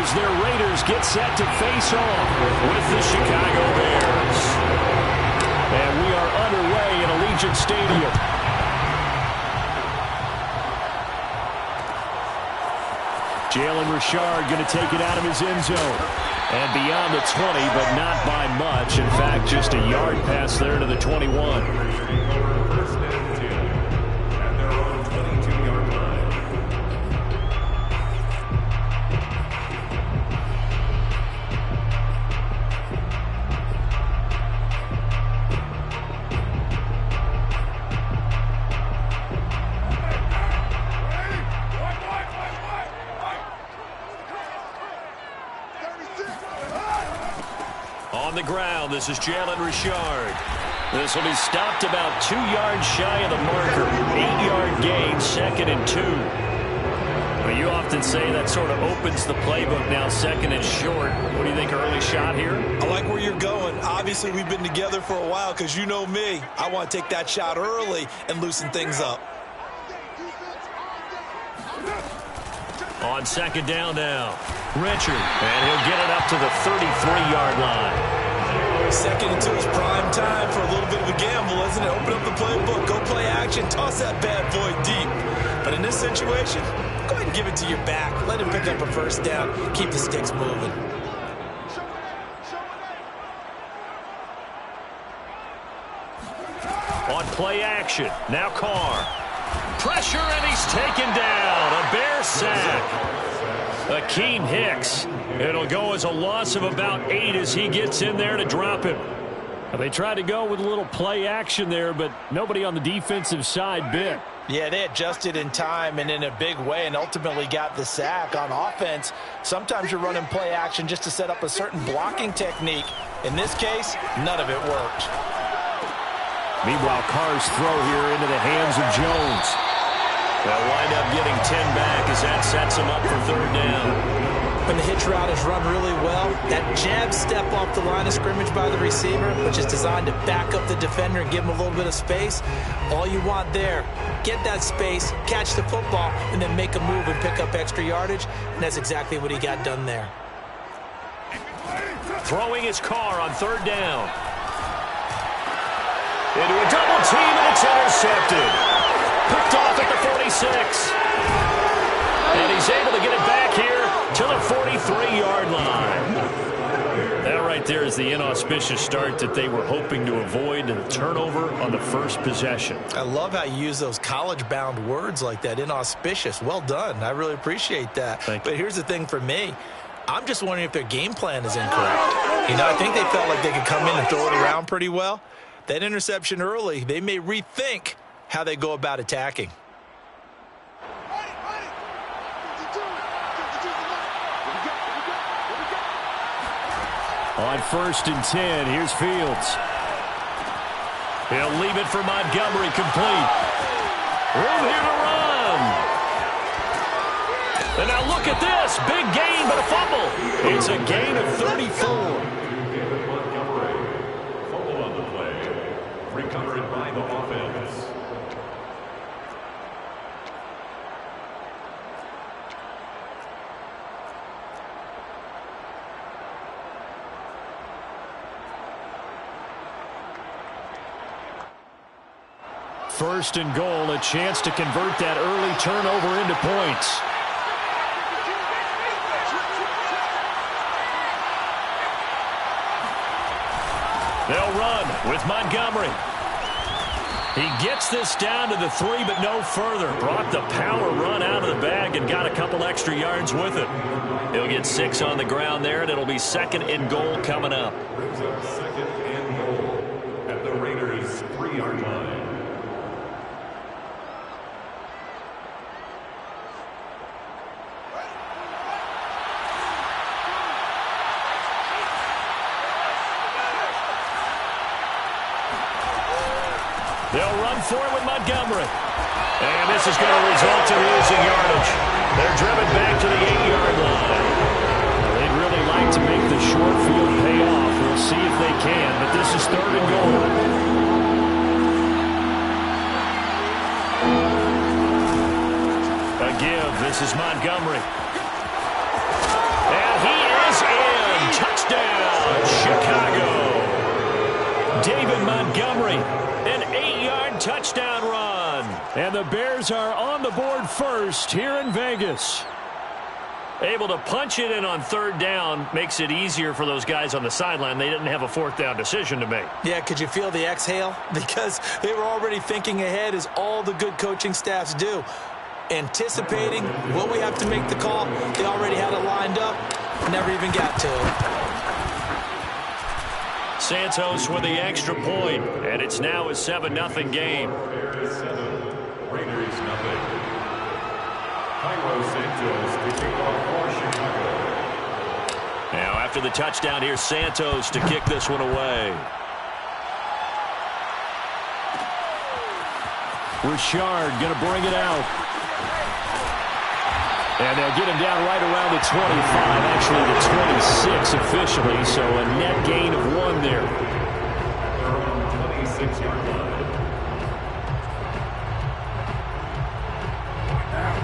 as their Raiders get set to face off with the Chicago Bears. And we are underway in Allegiant Stadium. Jalen Richard going to take it out of his end zone. And beyond the 20, but not by much. In fact, just a yard pass there to the 21. On the ground, this is Jalen Richard. This will be stopped about 2 yards shy of the marker. 8-yard gain, 2nd and 2. Well, you often say that sort of opens the playbook now, 2nd and short. What do you think, early shot here? I like where you're going. Obviously, we've been together for a while because you know me. I want to take that shot early and loosen things up. On 2nd down now, Richard, and he'll get it up to the 33-yard line. 2nd and 2 is prime time for a little bit of a gamble, isn't it? Open up the playbook, go play action, toss that bad boy deep. But in this situation, go ahead and give it to your back. Let him pick up a first down, keep the sticks moving. On play action, now Carr. Pressure, and he's taken down. A Bear sack. Akeem Hicks. It'll go as a loss of about 8 as he gets in there to drop him. They tried to go with a little play action there, but nobody on the defensive side bit. Yeah, they adjusted in time and in a big way and ultimately got the sack. On offense, sometimes you're running play action just to set up a certain blocking technique. In this case, none of it worked. Meanwhile, Carr's throw here into the hands of Jones. They'll wind up getting 10 back as that sets him up for 3rd down. When the hitch route is run really well, that jab step off the line of scrimmage by the receiver, which is designed to back up the defender and give him a little bit of space, all you want there, get that space, catch the football, and then make a move and pick up extra yardage, and that's exactly what he got done there. Throwing his Carr on 3rd down. Into a double team, and it's intercepted. Picked off at the 46. And he's able to get it back here to the 43-yard line. That right there is the inauspicious start that they were hoping to avoid, and a turnover on the first possession. I love how you use those college-bound words like that, inauspicious. Well done. I really appreciate that. But here's the thing for me. I'm just wondering if their game plan is incorrect. You know, I think they felt like they could come in and throw it around pretty well. That interception early, they may rethink how they go about attacking. On 1st and 10, here's Fields. He'll leave it for Montgomery, complete. Room here to run. And now look at this. Big gain, but a fumble. It's a gain of 34. Fumble on the play. Recovered by the offense. First and goal, a chance to convert that early turnover into points. They'll run with Montgomery. He gets this down to the 3, but no further. Brought the power run out of the bag and got a couple extra yards with it. He'll get 6 on the ground there, and it'll be 2nd and goal coming up. Brings up 2nd and goal at the Raiders' 3-yard line. They'll run for it with Montgomery. And this is going to result in losing yardage. They're driven back to the 8-yard line. They'd really like to make the short field pay off. We'll see if they can, but this is 3rd and goal. A give. This is Montgomery. And David Montgomery, an 8-yard touchdown run. And the Bears are on the board first here in Vegas. Able to punch it in on third down makes it easier for those guys on the sideline. They didn't have a fourth down decision to make. Yeah, could you feel the exhale? Because they were already thinking ahead, as all the good coaching staffs do. Anticipating, will we have to make the call? They already had it lined up. Never even got to it. Santos with the extra point, and it's now a 7-0 game. Bears 7, Raiders nothing. Cairo Santos to kick off for Chicago. Now after the touchdown, here's Santos to kick this one away. Richard going to bring it out. And they'll get him down right around the 25, actually the 26 officially, so a net gain of 1 there. They're on 26-yard line.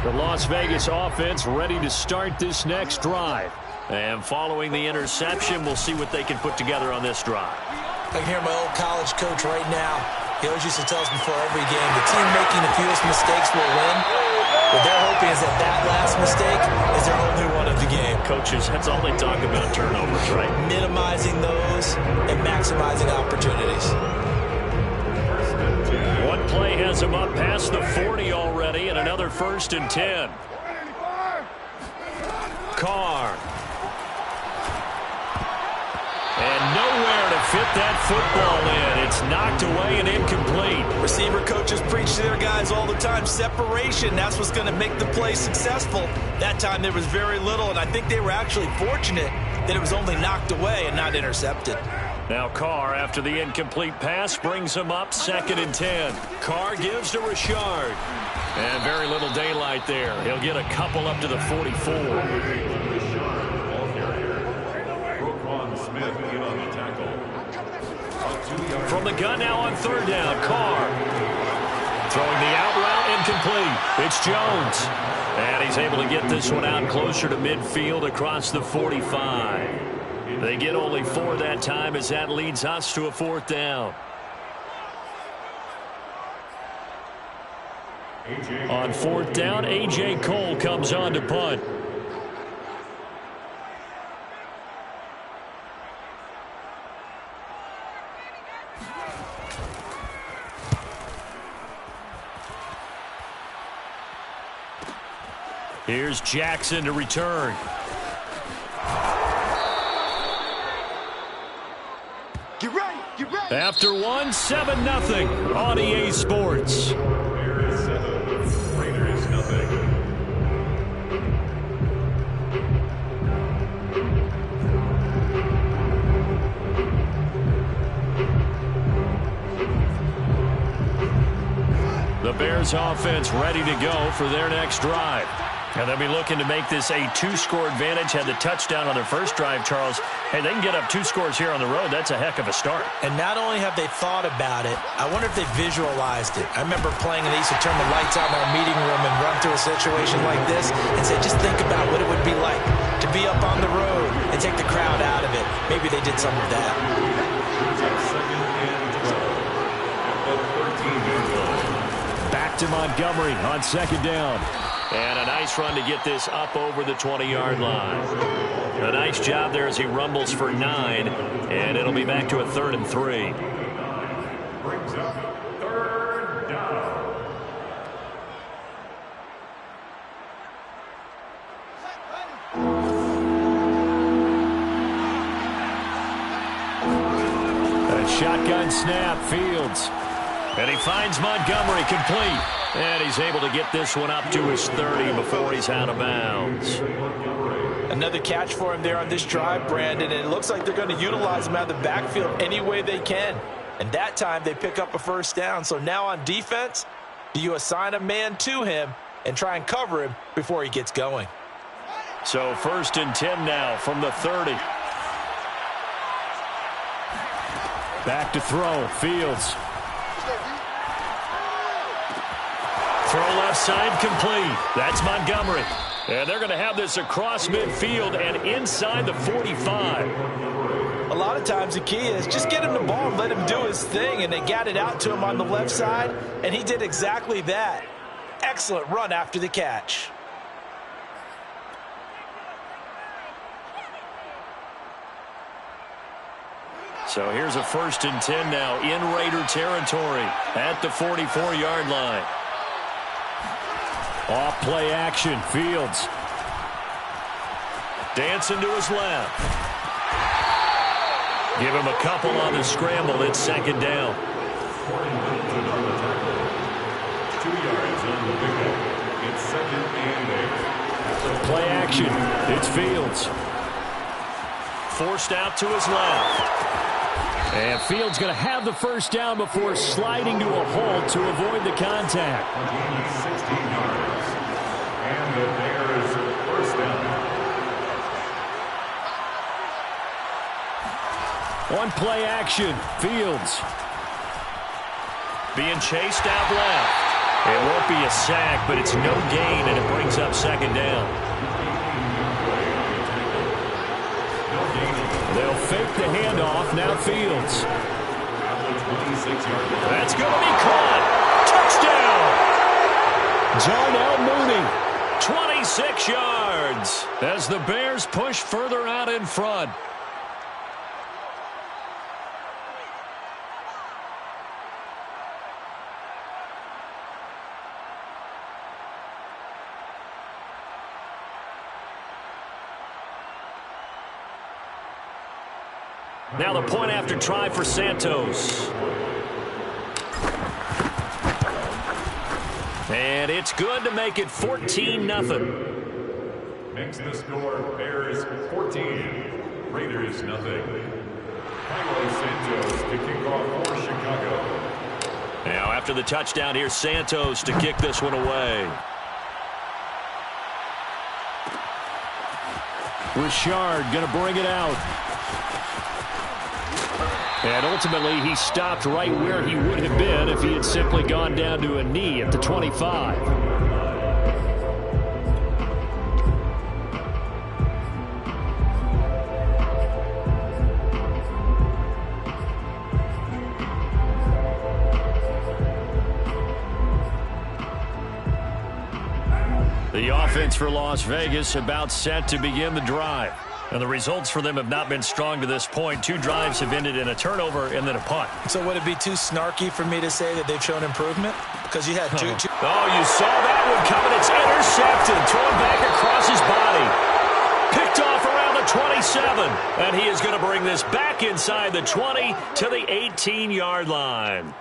The Las Vegas offense ready to start this next drive. And following the interception, we'll see what they can put together on this drive. I can hear my old college coach right now. He always used to tell us before every game, the team making the fewest mistakes will win. What they're hoping is that last mistake is their only one of the game. Coaches, that's all they talk about, turnovers, right? Minimizing those and maximizing opportunities. One play has them up past the 40 already, and another 1st and 10. Carr. And nowhere to fit that football in. It's knocked away and incomplete. Receiver coaches preach to their guys all the time. Separation, that's what's going to make the play successful. That time there was very little, and I think they were actually fortunate that it was only knocked away and not intercepted. Now Carr, after the incomplete pass, brings him up 2nd and 10. Carr gives to Richard. And very little daylight there. He'll get a couple up to the 44. Smith in on the tackle. From the gun now on 3rd down, Carr. Throwing the out route, incomplete. It's Jones. And he's able to get this one out closer to midfield across the 45. They get only 4 that time as that leads us to a 4th down. On 4th down, A.J. Cole comes on to punt. Here's Jackson to return. Get ready, get ready. After 1, 7-0 on EA Sports. Bears 7, Raiders nothing. The Bears offense ready to go for their next drive. And they'll be looking to make this a 2-score advantage. Had the touchdown on their first drive, Charles. Hey, they can get up 2 scores here on the road. That's a heck of a start. And not only have they thought about it, I wonder if they visualized it. I remember playing, and they used to turn the lights out in our meeting room and run through a situation like this and say, just think about what it would be like to be up on the road and take the crowd out of it. Maybe they did some of that. 2nd and 12 at the 13-yard line. Back to Montgomery on 2nd down. And a nice run to get this up over the 20-yard line. A nice job there as he rumbles for 9. And it'll be back to a 3rd and 3. Brings up 3rd down. A shotgun snap, Fields. And he finds Montgomery complete. And he's able to get this one up to his 30 before he's out of bounds. Another catch for him there on this drive, Brandon, and it looks like they're going to utilize him out of the backfield any way they can. And that time they pick up a 1st down. So now on defense, do you assign a man to him and try and cover him before he gets going? So 1st and 10 now from the 30. Back to throw, Fields. Throw left side complete. That's Montgomery. And they're going to have this across midfield and inside the 45. A lot of times the key is just get him the ball and let him do his thing, and they got it out to him on the left side, and he did exactly that. Excellent run after the catch. So here's a 1st and 10 now in Raider territory at the 44-yard line. Off play action, Fields. Dancing to his left. Give him a couple on the scramble. It's 2nd down. 2 yards on the pickup. It's 2nd and 8. Play action. It's Fields. Forced out to his left. And Fields going to have the 1st down before sliding to a halt to avoid the contact. 16 yards. And the Bears 1st down. On play action, Fields. Being chased out left. It won't be a sack, but it's no gain, and it brings up 2nd down. They'll fake the handoff. Now Fields. That's going to be caught. Touchdown. Darnell Mooney. 26 yards as the Bears push further out in front. Now the point after try for Santos. And it's good to make it 14-0. Makes the score Bears 14, Raiders nothing. Carlos Santos to kick off for Chicago. Now after the touchdown, here's Santos to kick this one away. Richard going to bring it out. And ultimately, he stopped right where he would have been if he had simply gone down to a knee at the 25. The offense for Las Vegas about set to begin the drive. And the results for them have not been strong to this point. 2 drives have ended in a turnover and then a punt. So would it be too snarky for me to say that they've shown improvement? Because you had two. Oh, you saw that one coming. It's intercepted. Thrown back across his body. Picked off around the 27. And he is going to bring this back inside the 20 to the 18-yard line.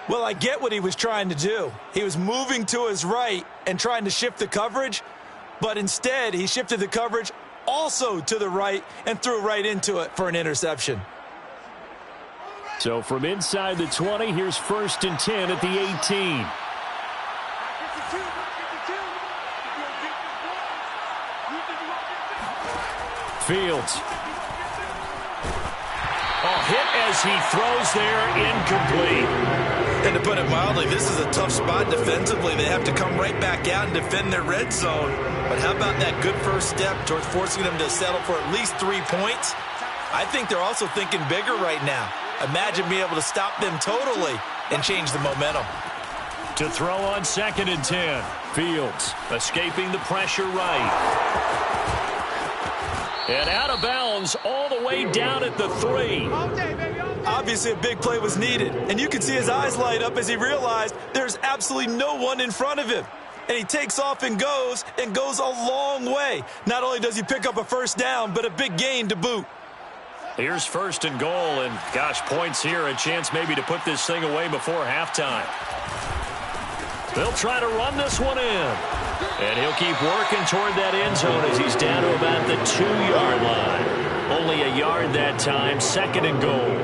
Well, I get what he was trying to do. He was moving to his right and trying to shift the coverage. But instead, he shifted the coverage also to the right and threw right into it for an interception. So from inside the 20, here's 1st and 10 at the 18. Fields. Oh, hit as he throws there, incomplete. And to put it mildly, this is a tough spot defensively. They have to come right back out and defend their red zone. But how about that good first step towards forcing them to settle for at least 3 points? I think they're also thinking bigger right now. Imagine being able to stop them totally and change the momentum. To throw on 2nd and 10. Fields escaping the pressure right. And out of bounds all the way down at the 3. Obviously, a big play was needed, and you can see his eyes light up as he realized there's absolutely no one in front of him. And he takes off and goes a long way. Not only does he pick up a 1st down, but a big gain to boot. Here's 1st and goal, and gosh, points here, a chance maybe to put this thing away before halftime. They'll try to run this one in. And he'll keep working toward that end zone as he's down to about the 2-yard line. Only a yard that time, 2nd and goal.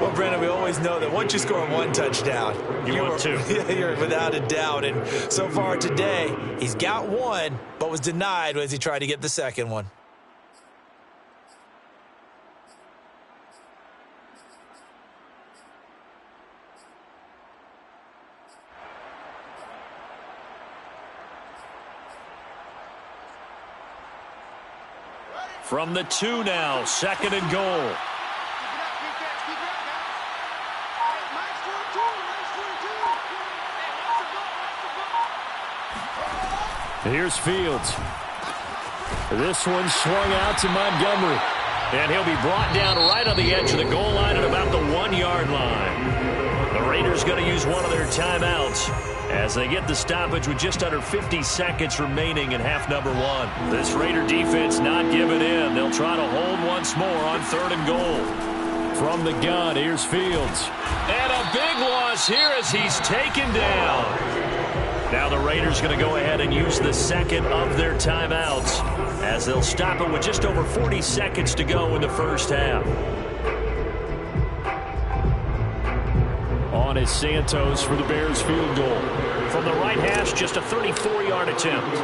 Well, Brandon, we always know that once you score 1 touchdown, you want 2. You're without a doubt. And so far today, he's got 1, but was denied as he tried to get the 2nd one. From the 2 now, 2nd and goal. Here's Fields. This one swung out to Montgomery. And he'll be brought down right on the edge of the goal line at about the 1-yard line. The Raiders going to use one of their timeouts as they get the stoppage with just under 50 seconds remaining in half number 1. This Raider defense not giving in. They'll try to hold once more on 3rd and goal. From the gun, here's Fields. And a big loss here as he's taken down. Now the Raiders going to go ahead and use the second of their timeouts as they'll stop it with just over 40 seconds to go in the first half. On is Santos for the Bears field goal. From the right hash, just a 34-yard attempt.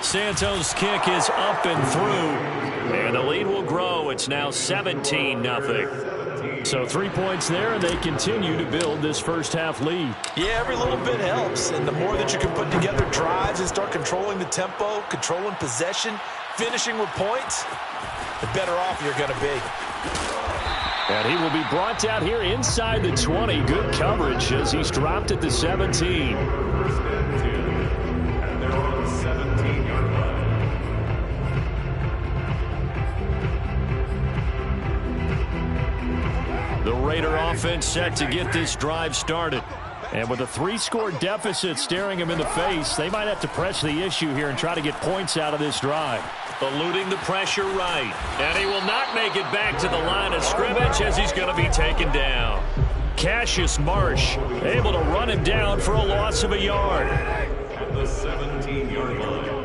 Santos' kick is up and through, and the lead will grow. It's now 17-0. So 3 points there, and they continue to build this first half lead. Yeah, every little bit helps, and the more that you can put together drives and start controlling the tempo, controlling possession, finishing with points, the better off you're going to be. And he will be brought down here inside the 20. Good coverage as he's dropped at the 17. The Raider offense set to get this drive started. And with a 3-score deficit staring him in the face, they might have to press the issue here and try to get points out of this drive. Eluding the pressure right. And he will not make it back to the line of scrimmage as he's going to be taken down. Cassius Marsh able to run him down for a loss of a yard. At the 17-yard line.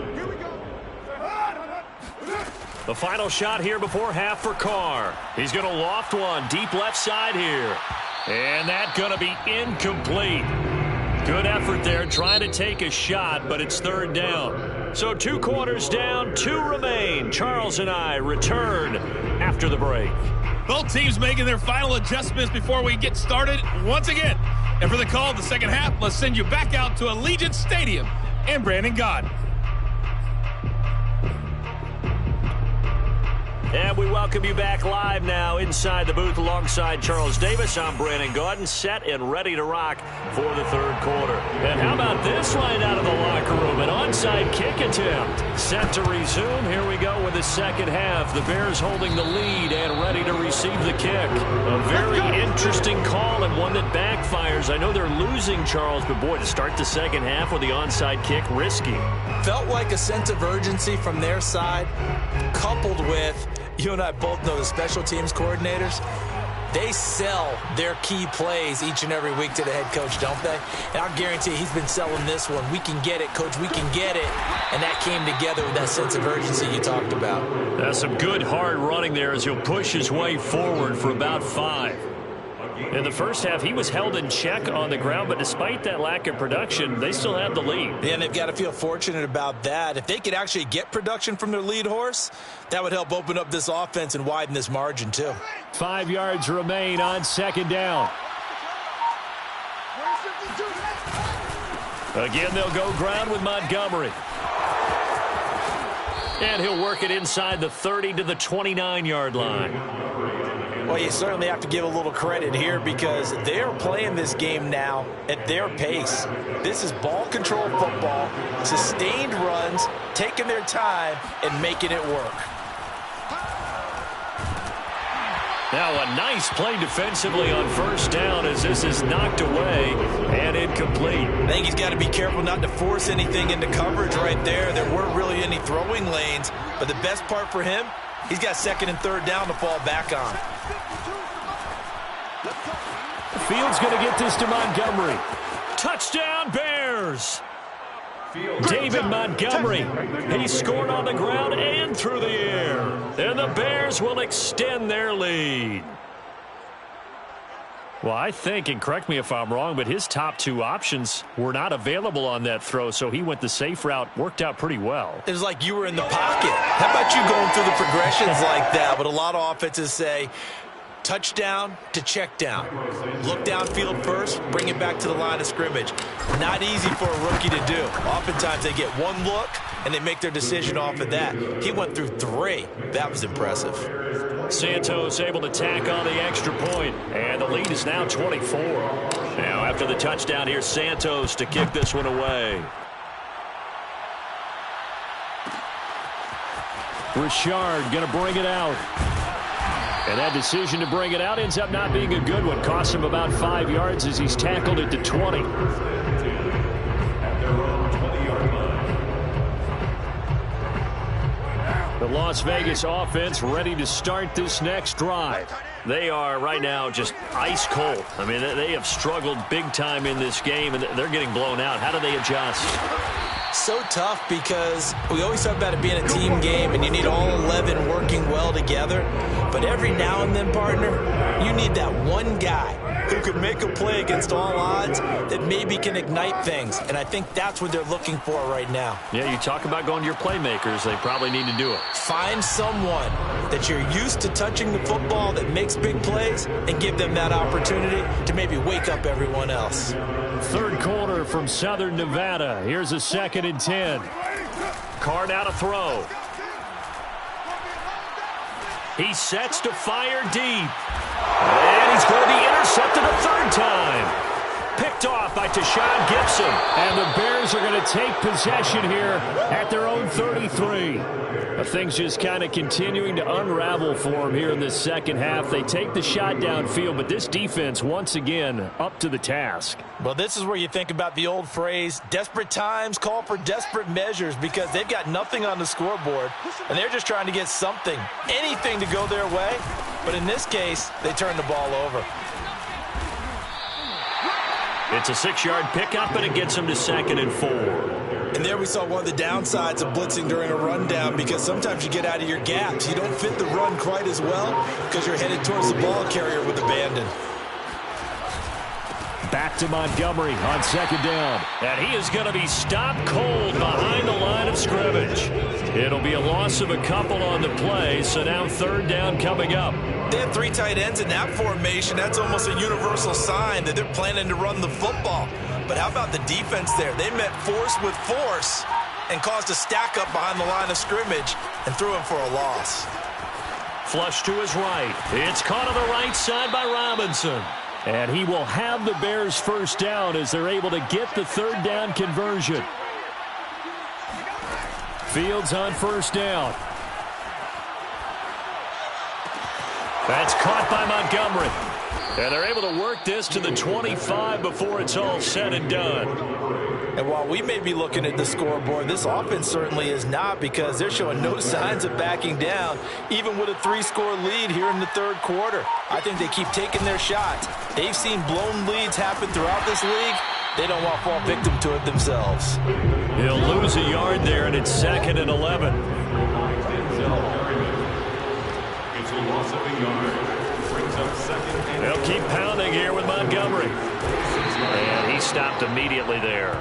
The final shot here before half for Carr. He's going to loft one deep left side here. And that's going to be incomplete. Good effort there trying to take a shot, but it's 3rd down. So 2 quarters down, 2 remain. Charles and I return after the break. Both teams making their final adjustments before we get started once again. And for the call of the second half, let's send you back out to Allegiant Stadium and Brandon Gaudin. And we welcome you back live now inside the booth alongside Charles Davis. I'm Brandon Gaudin, set and ready to rock for the 3rd quarter. And how about this line out of the locker room? An onside kick attempt. Set to resume. Here we go with the second half. The Bears holding the lead and ready to receive the kick. A very interesting call and one that backfires. I know they're losing, Charles, but boy, to start the second half with the onside kick, risky. Felt like a sense of urgency from their side, coupled with, you and I both know the special teams coordinators, they sell their key plays each and every week to the head coach, don't they? And I'll guarantee he's been selling this one. We can get it, coach, we can get it. And that came together with that sense of urgency you talked about. That's some good hard running there as he'll push his way forward for about 5. In the first half, he was held in check on the ground, but despite that lack of production, they still have the lead. Yeah, and they've got to feel fortunate about that. If they could actually get production from their lead horse, that would help open up this offense and widen this margin, too. 5 yards remain on 2nd down. Again, they'll go ground with Montgomery. And he'll work it inside the 30 to the 29-yard line. Well, you certainly have to give a little credit here because they are playing this game now at their pace. This is ball control football, sustained runs, taking their time, and making it work. Now a nice play defensively on 1st down as this is knocked away and incomplete. I think he's got to be careful not to force anything into coverage right there. There weren't really any throwing lanes, but the best part for him, he's got 2nd and 3rd down to fall back on. Fields going to get this to Montgomery. Touchdown, Bears! David Montgomery. He scored on the ground and through the air. And the Bears will extend their lead. Well, I think, and correct me if I'm wrong, but his top 2 options were not available on that throw, so he went the safe route. Worked out pretty well. It was like you were in the pocket. How about you going through the progressions like that? But a lot of offenses say, touchdown to check down. Look downfield first, bring it back to the line of scrimmage. Not easy for a rookie to do. Oftentimes they get one look and they make their decision off of that. He went through 3. That was impressive. Santos able to tack on the extra point, and the lead is now 24. Now After the touchdown, here's Santos to kick this one away. Richard going to bring it out. And that decision to bring it out ends up not being a good one. Costs him about 5 yards as he's tackled it to 20. At their own 20-yard line. The Las Vegas offense ready to start this next drive. They are right now just ice cold. I mean, they have struggled big time in this game, and they're getting blown out. How do they adjust? So tough because we always talk about it being a team game and you need all 11 working well together. But every now and then, partner, you need that one guy who can make a play against all odds that maybe can ignite things. And I think that's what they're looking for right now. Yeah, you talk about going to your playmakers. They probably need to do it. Find someone that you're used to touching the football that makes big plays and give them that opportunity to maybe wake up everyone else. Third quarter from Southern Nevada. Here's a 2nd and 10. Card out a throw. He sets to fire deep. And he's going to be intercepted a third time. Picked off by Tashawn Gibson. And the Bears are going to take possession here at their own 33. Things just kind of continuing to unravel for them here in this second half. They take the shot downfield, but this defense, once again, up to the task. Well, this is where you think about the old phrase, desperate times call for desperate measures, because they've got nothing on the scoreboard, and they're just trying to get something, anything to go their way. But in this case, they turn the ball over. It's a 6-yard pickup, and it gets them to 2nd and 4. And there we saw one of the downsides of blitzing during a rundown, because sometimes you get out of your gaps. You don't fit the run quite as well because you're headed towards the ball carrier with abandon. Back to Montgomery on 2nd down. And he is going to be stopped cold behind the line of scrimmage. It'll be a loss of a couple on the play, so now 3rd down coming up. They have 3 tight ends in that formation. That's almost a universal sign that they're planning to run the football. But how about the defense there? They met force with force and caused a stack up behind the line of scrimmage and threw him for a loss. Flush to his right. It's caught on the right side by Robinson. And he will have the Bears 1st down as they're able to get the 3rd down conversion. Fields on 1st down. That's caught by Montgomery. And they're able to work this to the 25 before it's all said and done. And while we may be looking at the scoreboard, this offense certainly is not, because they're showing no signs of backing down, even with a 3-score lead here in the 3rd quarter. I think they keep taking their shots. They've seen blown leads happen throughout this league. They don't want to fall victim to it themselves. He'll lose a yard there, and it's 2nd and 11. It's a loss of a yard. Brings up 2nd and They'll keep pounding here with Montgomery. And he stopped immediately there.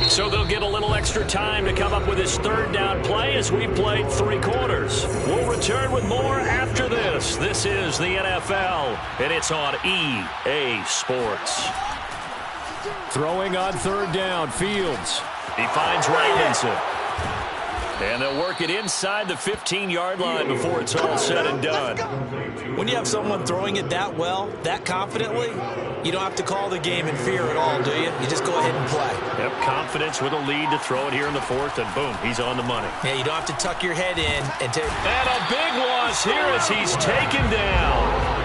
So they'll get a little extra time to come up with his 3rd down play as we played 3 quarters. We'll return with more after this. This is the NFL, and it's on EA Sports. Throwing on 3rd down, Fields. He finds Robinson. And they'll work it inside the 15-yard line before it's all said and done. When you have someone throwing it that well, that confidently, you don't have to call the game in fear at all, do you? You just go ahead and play. Yep, confidence with a lead to throw it here in the 4th, and boom, he's on the money. Yeah, you don't have to tuck your head in and take. And a big loss here as he's taken down.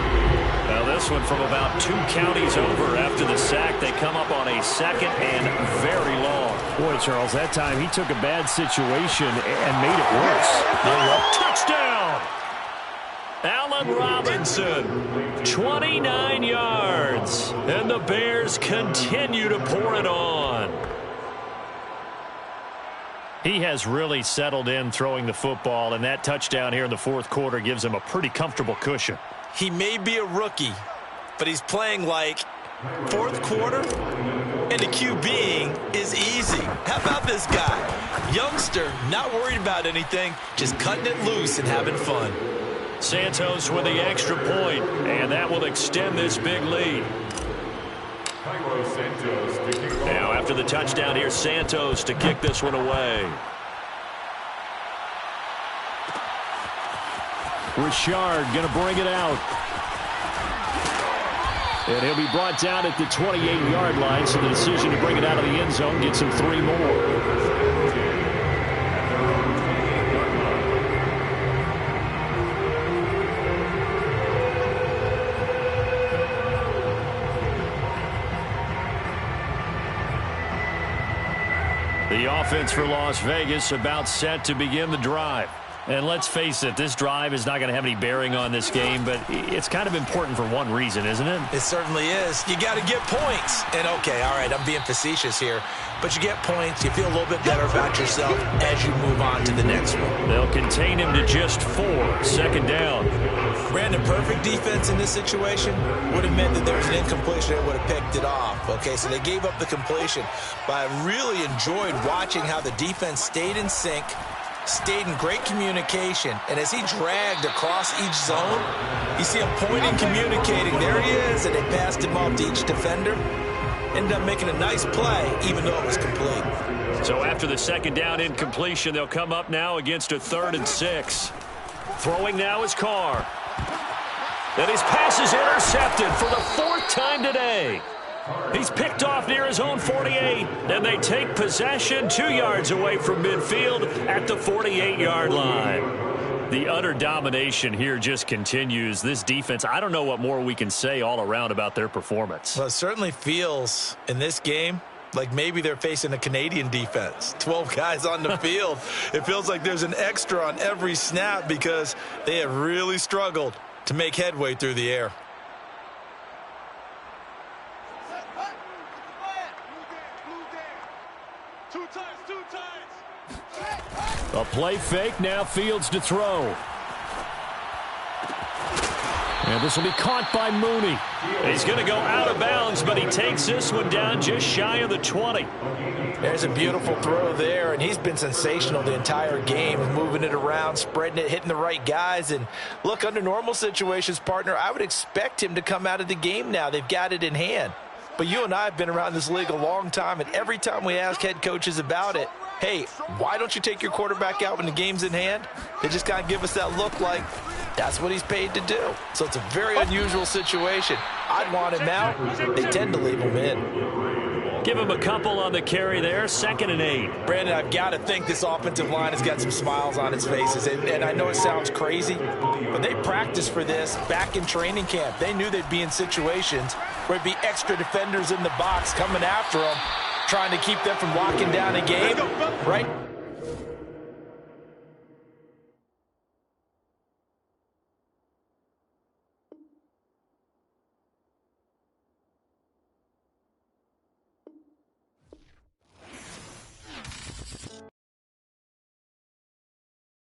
Now this one from about 2 counties over after the sack. They come up on a 2nd and very long. Boy, Charles, that time he took a bad situation and made it worse. Touchdown! Allen Robinson, 29 yards. And the Bears continue to pour it on. He has really settled in throwing the football, and that touchdown here in the 4th quarter gives him a pretty comfortable cushion. He may be a rookie, but he's playing like 4th quarter, and the QBing is easy. How about this guy? Youngster, not worried about anything, just cutting it loose and having fun. Santos with the extra point, and that will extend this big lead. Now after the touchdown, here's Santos to kick this one away. Richard going to bring it out. And he'll be brought down at the 28-yard line, so the decision to bring it out of the end zone gets him 3 more. The offense for Las Vegas about set to begin the drive. And let's face it, this drive is not going to have any bearing on this game, but it's kind of important for one reason, isn't it? It certainly is. You got to get points. And, okay, all right, I'm being facetious here, but you get points, you feel a little bit better about yourself as you move on to the next one. They'll contain him to just 4, second down. Brandon, perfect defense in this situation would have meant that there was an incompletion that would have picked it off. Okay, so they gave up the completion, but I really enjoyed watching how the defense stayed in sync, stayed in great communication, and as he dragged across each zone, you see him pointing, communicating. There he is, and they passed him off to each defender. Ended up making a nice play, even though it was complete. So after the second down incompletion, they'll come up now against a 3rd and 6. Throwing now is Carr. And his pass is intercepted for the 4th time today. He's picked off near his own 48, and they take possession 2 yards away from midfield at the 48-yard line. The utter domination here just continues. This defense, I don't know what more we can say all around about their performance. Well, it certainly feels in this game like maybe they're facing a Canadian defense. 12 guys on the field. It feels like there's an extra on every snap because they have really struggled to make headway through the air. A play fake, now Fields to throw. And this will be caught by Mooney. He's going to go out of bounds, but he takes this one down just shy of the 20. There's a beautiful throw there, and he's been sensational the entire game, moving it around, spreading it, hitting the right guys. And look, under normal situations, partner, I would expect him to come out of the game now. They've got it in hand. But you and I have been around this league a long time, and every time we ask head coaches about it, hey, why don't you take your quarterback out when the game's in hand? They just kind of give us that look like that's what he's paid to do. So it's a very unusual situation. I'd want him out. They tend to leave him in. Give him a couple on the carry there, 2nd and 8. Brandon, I've got to think this offensive line has got some smiles on its faces. And I know it sounds crazy, but they practiced for this back in training camp. They knew they'd be in situations where there'd be extra defenders in the box coming after them, trying to keep them from locking down a game, right?